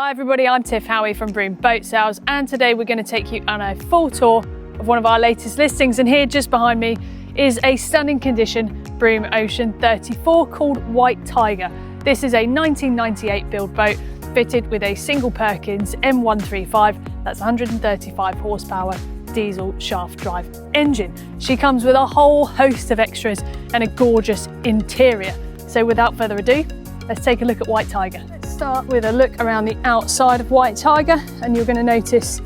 Hi everybody, I'm Tiff Howie from Broom Boat Sales, and today we're going to take you on a full tour of one of our latest listings. And here just behind me is a stunning condition Broom Ocean 34 called White Tiger. This is a 1998 build boat fitted with a single Perkins M135, that's 135 horsepower diesel shaft drive engine. She comes with a whole host of extras and a gorgeous interior. So without further ado, let's take a look at White Tiger. Let's start with a look around the outside of White Tiger, and you're going to notice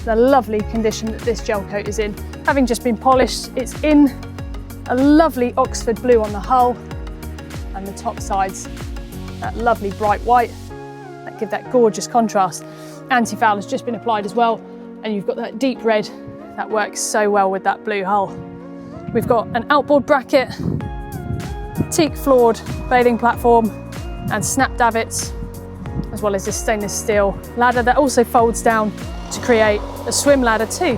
the lovely condition that this gel coat is in. Having just been polished, it's in a lovely Oxford blue on the hull, and the top sides that lovely bright white that give that gorgeous contrast. Antifoul has just been applied as well, and you've got that deep red that works so well with that blue hull. We've got an outboard bracket, teak floored bathing platform and snap davits, as well as this stainless steel ladder that also folds down to create a swim ladder too.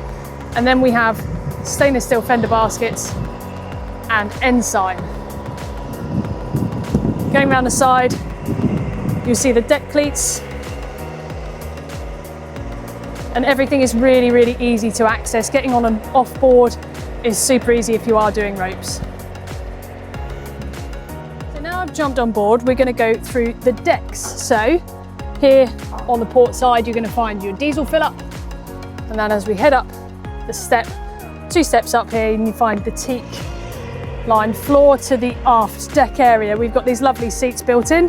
And then we have stainless steel fender baskets and ensign. Going around the side, you'll see the deck cleats, and everything is really, really easy to access. Getting on and off board is super easy if you are doing ropes. So now I've jumped on board, we're going to go through the decks. So here on the port side, you're going to find your diesel fill up, and then as we head up the step, 2 steps up here, you find the teak lined floor to the aft deck area. We've got these lovely seats built in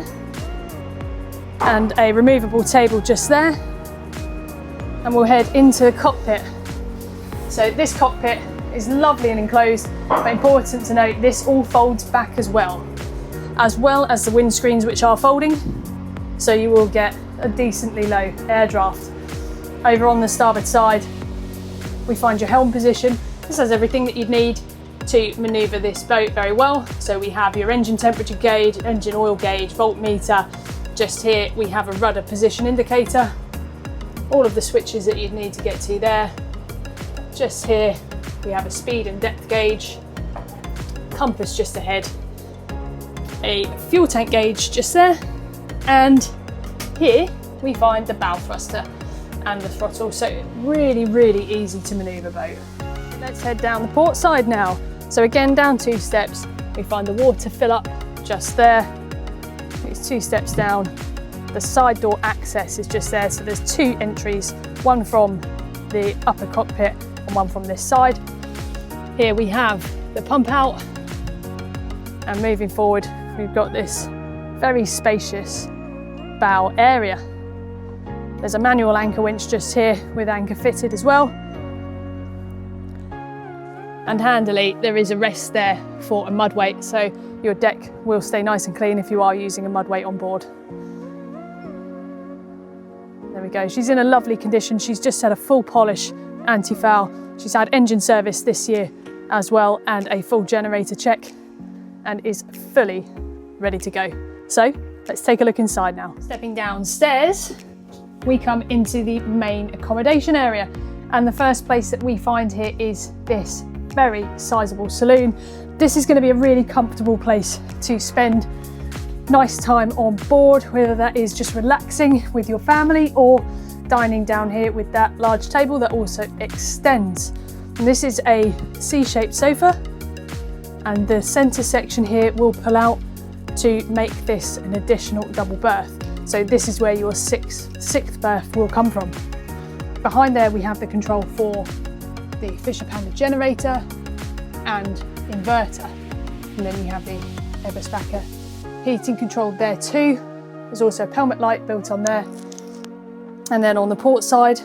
and a removable table just there. And we'll head into the cockpit. So this cockpit is lovely and enclosed, but important to note, this all folds back as well as the windscreens, which are folding. So you will get a decently low air draft. Over on the starboard side, we find your helm position. This has everything that you'd need to maneuver this boat very well. So we have your engine temperature gauge, engine oil gauge, voltmeter. Just here we have a rudder position indicator. All of the switches that you'd need to get to there. Just here we have a speed and depth gauge, compass just ahead, a fuel tank gauge just there, and here we find the bow thruster and the throttle. So really, really easy to manoeuvre boat. Let's head down the port side now. So again, down 2 steps, we find the water fill up just there. It's 2 steps down. The side door access is just there, so there's 2 entries, one from the upper cockpit and one from this side. Here we have the pump out, and moving forward we've got this very spacious bow area. There's a manual anchor winch just here with anchor fitted as well, and handily there is a rest there for a mud weight, so your deck will stay nice and clean if you are using a mud weight on board. There we go, she's in a lovely condition. She's just had a full polish, anti-foul. She's had engine service this year as well, and a full generator check, and is fully ready to go. So let's take a look inside now. Stepping downstairs, we come into the main accommodation area, and the first place that we find here is this very sizable saloon. This is going to be a really comfortable place to spend nice time on board, whether that is just relaxing with your family or dining down here with that large table that also extends. And this is a C-shaped sofa, and the center section here will pull out to make this an additional double berth. So this is where your sixth berth will come from. Behind there we have the control for the Fischer Panda generator and inverter, and then you have the Eberspächer heating controlled there too. There's also a pelmet light built on there. And then on the port side,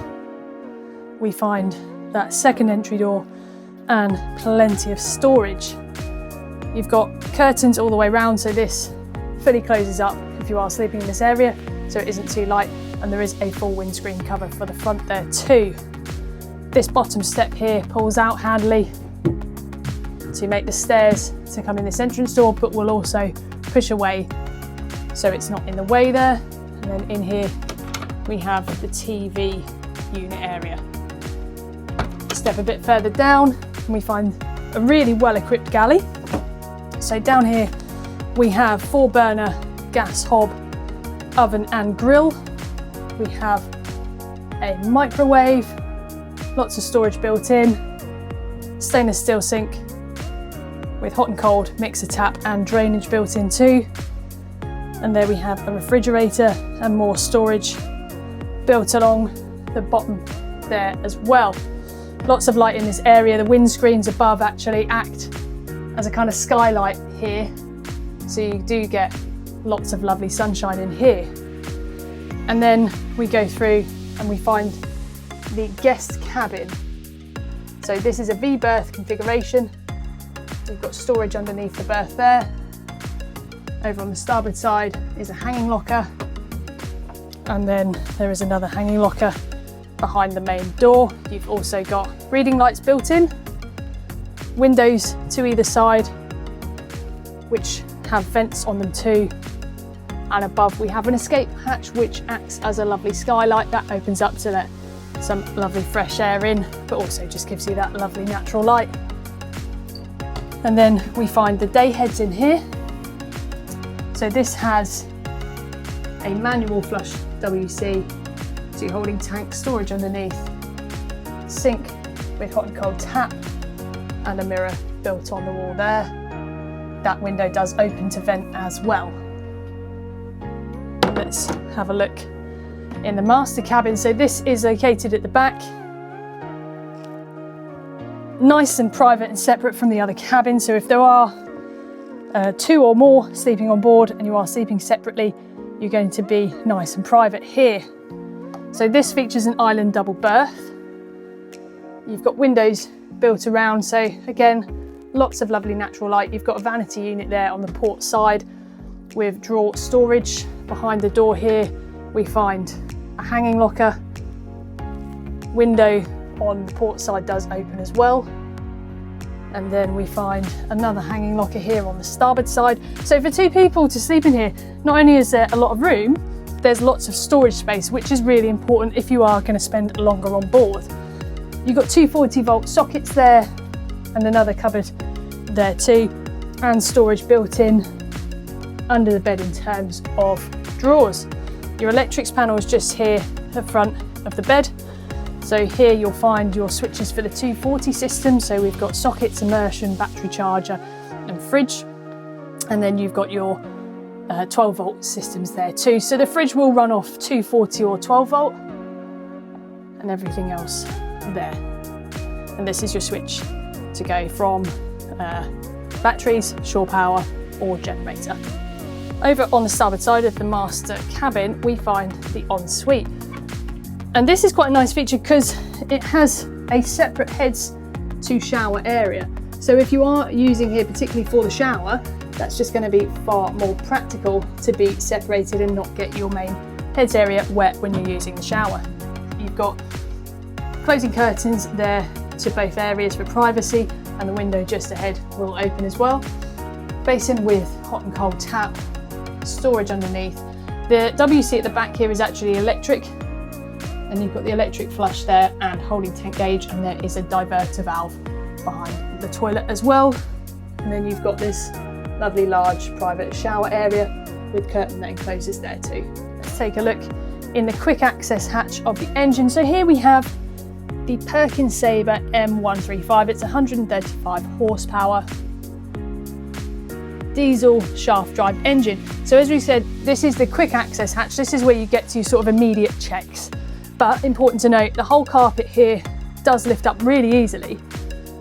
we find that second entry door and plenty of storage. You've got curtains all the way around, so this fully closes up if you are sleeping in this area, so it isn't too light, and there is a full windscreen cover for the front there too. This bottom step here pulls out handily to make the stairs to come in this entrance door, but will also push away so it's not in the way there. And then in here we have the TV unit area. Step a bit further down and we find a really well equipped galley. So down here we have 4 burner gas hob, oven and grill. we have a microwave, lots of storage built in, stainless steel sink with hot and cold mixer tap and drainage built in too. And there we have a refrigerator and more storage built along the bottom there as well. Lots of light in this area. The windscreens above actually act as a kind of skylight here, so you do get lots of lovely sunshine in here. And then we go through and we find the guest cabin. So this is a V berth configuration. We've got storage underneath the berth there. Over on the starboard side is a hanging locker, and then there is another hanging locker behind the main door. You've also got reading lights built in, windows to either side which have vents on them too, and above we have an escape hatch which acts as a lovely skylight that opens up to let some lovely fresh air in, but also just gives you that lovely natural light. And then we find the day heads in here. So this has a manual flush WC, so you're holding tank storage underneath, sink with hot and cold tap, and a mirror built on the wall there. That window does open to vent as well. Let's have a look in the master cabin. So this is located at the back. Nice and private and separate from the other cabins. So if there are two or more sleeping on board and you are sleeping separately, you're going to be nice and private here. So this features an island double berth. You've got windows built around, so again, lots of lovely natural light. You've got a vanity unit there on the port side with drawer storage. Behind the door here, we find a hanging locker. Window on the port side does open as well. And then we find another hanging locker here on the starboard side. So for two people to sleep in here, not only is there a lot of room, there's lots of storage space, which is really important if you are going to spend longer on board. You've got two 40-volt sockets there and another cupboard there too, and storage built in under the bed in terms of drawers. Your electrics panel is just here at the front of the bed. So here you'll find your switches for the 240 system. So we've got sockets, immersion, battery charger and fridge. And then you've got your 12 volt systems there too. So the fridge will run off 240 or 12 volt and everything else there. And this is your switch to go from batteries, shore power or generator. Over on the starboard side of the master cabin, we find the ensuite. And this is quite a nice feature because it has a separate heads to shower area. So if you are using here particularly for the shower, that's just going to be far more practical to be separated and not get your main heads area wet when you're using the shower. You've got closing curtains there to both areas for privacy, and the window just ahead will open as well. Basin with hot and cold tap, storage underneath. The WC at the back here is actually electric, and you've got the electric flush there and holding tank gauge, and there is a diverter valve behind the toilet as well. And then you've got this lovely large private shower area with curtain that encloses there too. Let's take a look in the quick access hatch of the engine. So here we have the Perkins Sabre M135. It's 135 horsepower diesel shaft drive engine. So as we said, this is the quick access hatch. This is where you get to sort of immediate checks. But important to note, the whole carpet here does lift up really easily,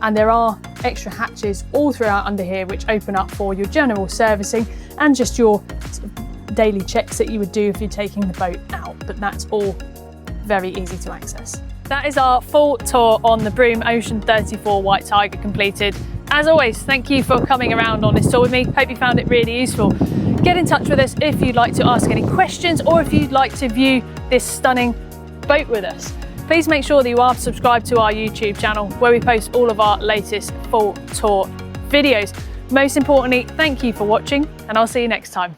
and there are extra hatches all throughout under here which open up for your general servicing and just your daily checks that you would do if you're taking the boat out, but that's all very easy to access. That is our full tour on the Broom Ocean 34 White Tiger completed. As always, thank you for coming around on this tour with me. Hope you found it really useful. Get in touch with us if you'd like to ask any questions or if you'd like to view this stunning boat with us. Please make sure that you are subscribed to our YouTube channel where we post all of our latest full tour videos. Most importantly, thank you for watching, and I'll see you next time.